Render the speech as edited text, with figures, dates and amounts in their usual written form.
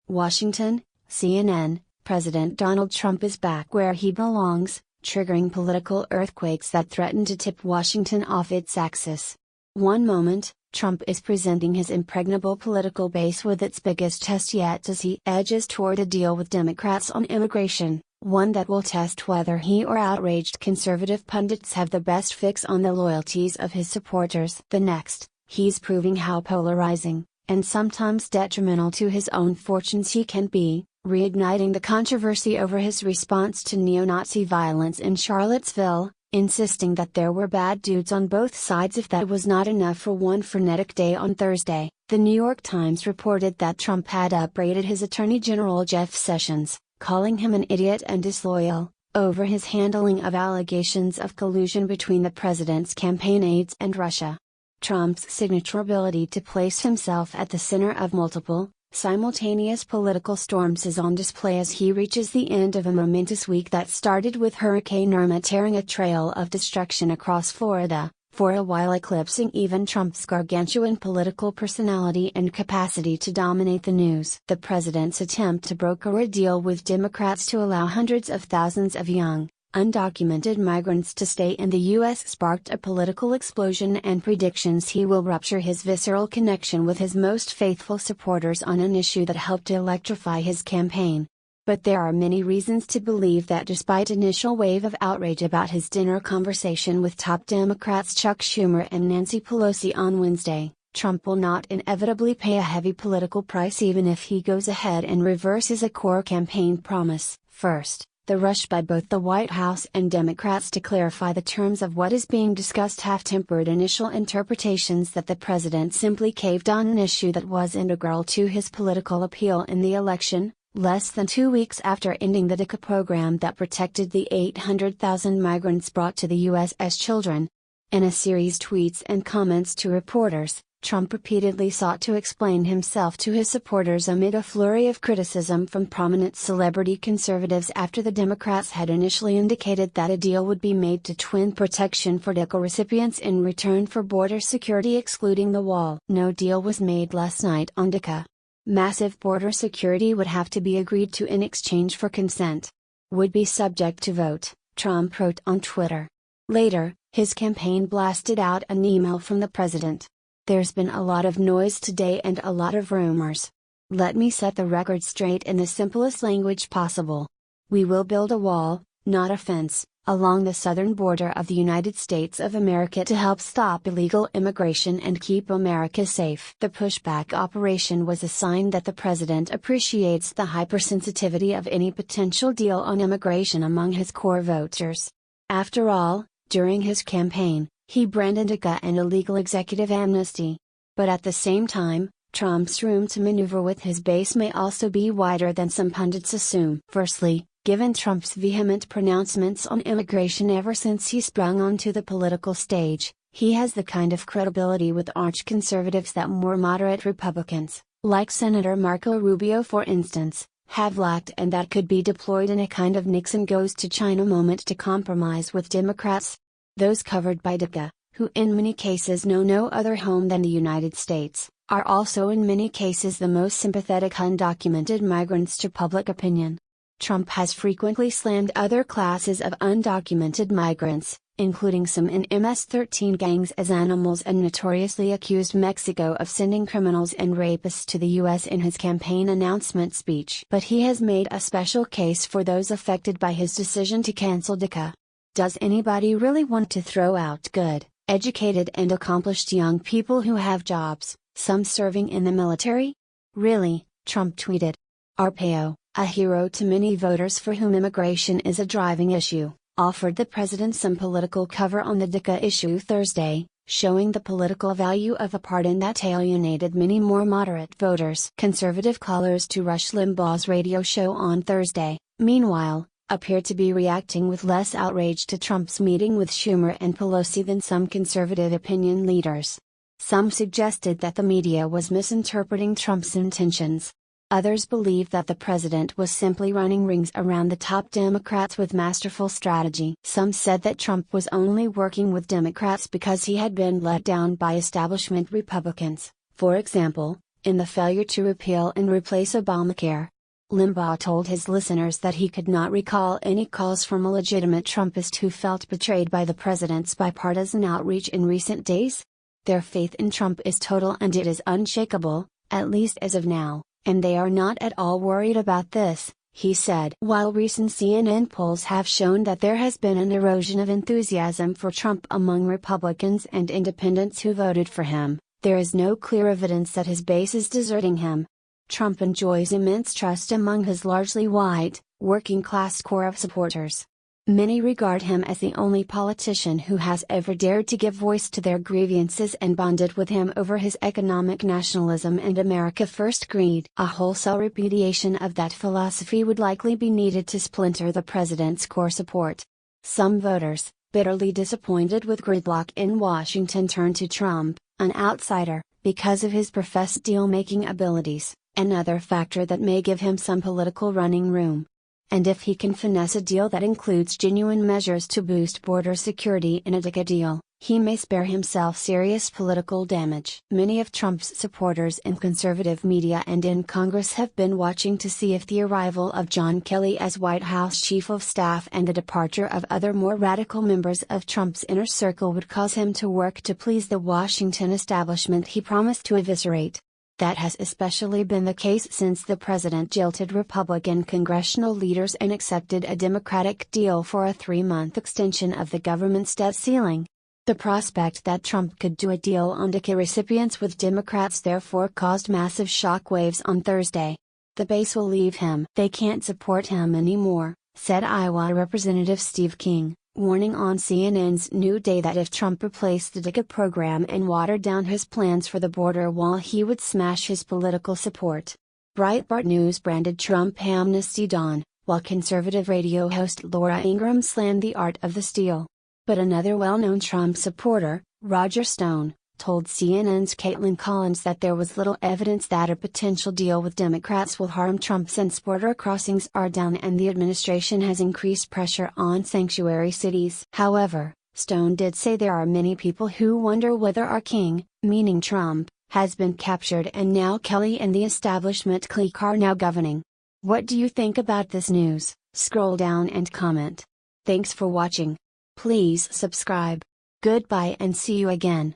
Washington, CNN, President Donald Trump is back where he belongs, triggering political earthquakes that threaten to tip Washington off its axis. One moment, Trump is presenting his impregnable political base with its biggest test yet as he edges toward a deal with Democrats on immigration, one that will test whether he or outraged conservative pundits have the best fix on the loyalties of his supporters. The next, he's proving how polarizing, and sometimes detrimental to his own fortunes he can be, reigniting the controversy over his response to neo-Nazi violence in Charlottesville, insisting that there were bad dudes on both sides. If that was not enough for one frenetic day on Thursday, the New York Times reported that Trump had upbraided his Attorney General Jeff Sessions, calling him an idiot and disloyal, over his handling of allegations of collusion between the president's campaign aides and Russia. Trump's signature ability to place himself at the center of multiple, simultaneous political storms is on display as he reaches the end of a momentous week that started with Hurricane Irma tearing a trail of destruction across Florida, for a while eclipsing even Trump's gargantuan political personality and capacity to dominate the news. The president's attempt to broker a deal with Democrats to allow hundreds of thousands of young, undocumented migrants to stay in the U.S. sparked a political explosion and predictions he will rupture his visceral connection with his most faithful supporters on an issue that helped to electrify his campaign. But there are many reasons to believe that despite initial wave of outrage about his dinner conversation with top Democrats Chuck Schumer and Nancy Pelosi on Wednesday, Trump will not inevitably pay a heavy political price even if he goes ahead and reverses a core campaign promise. First, the rush by both the White House and Democrats to clarify the terms of what is being discussed have tempered initial interpretations that the president simply caved on an issue that was integral to his political appeal in the election, less than 2 weeks after ending the DACA program that protected the 800,000 migrants brought to the U.S. as children. In a series of tweets and comments to reporters, Trump repeatedly sought to explain himself to his supporters amid a flurry of criticism from prominent celebrity conservatives after the Democrats had initially indicated that a deal would be made to twin protection for DACA recipients in return for border security excluding the wall. No deal was made last night on DACA. Massive border security would have to be agreed to in exchange for consent. Would be subject to vote, Trump wrote on Twitter. Later, his campaign blasted out an email from the president. There's been a lot of noise today and a lot of rumors. Let me set the record straight in the simplest language possible. We will build a wall, not a fence, along the southern border of the United States of America to help stop illegal immigration and keep America safe. The pushback operation was a sign that the president appreciates the hypersensitivity of any potential deal on immigration among his core voters. After all, during his campaign, he branded DACA an illegal executive amnesty. But at the same time, Trump's room to maneuver with his base may also be wider than some pundits assume. Firstly, given Trump's vehement pronouncements on immigration ever since he sprung onto the political stage, he has the kind of credibility with arch-conservatives that more moderate Republicans, like Senator Marco Rubio for instance, have lacked and that could be deployed in a kind of Nixon goes to China moment to compromise with Democrats. Those covered by DACA, who in many cases know no other home than the United States, are also in many cases the most sympathetic undocumented migrants to public opinion. Trump has frequently slammed other classes of undocumented migrants, including some in MS-13 gangs as animals and notoriously accused Mexico of sending criminals and rapists to the U.S. in his campaign announcement speech. But he has made a special case for those affected by his decision to cancel DACA. Does anybody really want to throw out good, educated and accomplished young people who have jobs, some serving in the military? Really, Trump tweeted. Arpaio, a hero to many voters for whom immigration is a driving issue, offered the president some political cover on the DACA issue Thursday, showing the political value of a pardon that alienated many more moderate voters. Conservative callers to Rush Limbaugh's radio show on Thursday, meanwhile, appear to be reacting with less outrage to Trump's meeting with Schumer and Pelosi than some conservative opinion leaders. Some suggested that the media was misinterpreting Trump's intentions. Others believe that the president was simply running rings around the top Democrats with masterful strategy. Some said that Trump was only working with Democrats because he had been let down by establishment Republicans, for example, in the failure to repeal and replace Obamacare. Limbaugh told his listeners that he could not recall any calls from a legitimate Trumpist who felt betrayed by the president's bipartisan outreach in recent days. Their faith in Trump is total and it is unshakable, at least as of now, and they are not at all worried about this, he said. While recent CNN polls have shown that there has been an erosion of enthusiasm for Trump among Republicans and independents who voted for him, there is no clear evidence that his base is deserting him. Trump enjoys immense trust among his largely white, working-class core of supporters. Many regard him as the only politician who has ever dared to give voice to their grievances and bonded with him over his economic nationalism and America First greed. A wholesale repudiation of that philosophy would likely be needed to splinter the president's core support. Some voters, bitterly disappointed with gridlock in Washington, turn to Trump, an outsider, because of his professed deal-making abilities, another factor that may give him some political running room. And if he can finesse a deal that includes genuine measures to boost border security in a DACA deal, he may spare himself serious political damage. Many of Trump's supporters in conservative media and in Congress have been watching to see if the arrival of John Kelly as White House Chief of Staff and the departure of other more radical members of Trump's inner circle would cause him to work to please the Washington establishment he promised to eviscerate. That has especially been the case since the president jilted Republican congressional leaders and accepted a Democratic deal for a 3-month extension of the government's debt ceiling. The prospect that Trump could do a deal on DACA recipients with Democrats therefore caused massive shockwaves on Thursday. The base will leave him. They can't support him anymore, said Iowa Representative Steve King, warning on CNN's New Day that if Trump replaced the DACA program and watered down his plans for the border wall, he would smash his political support. Breitbart News branded Trump amnesty dawn, while conservative radio host Laura Ingraham slammed the art of the steal. But another well-known Trump supporter, Roger Stone, told CNN's Caitlin Collins that there was little evidence that a potential deal with Democrats will harm Trump since border crossings are down and the administration has increased pressure on sanctuary cities. However, Stone did say there are many people who wonder whether our king, meaning Trump, has been captured and now Kelly and the establishment clique are now governing. What do you think about this news? Scroll down and comment. Thanks for watching. Please subscribe. Goodbye and see you again.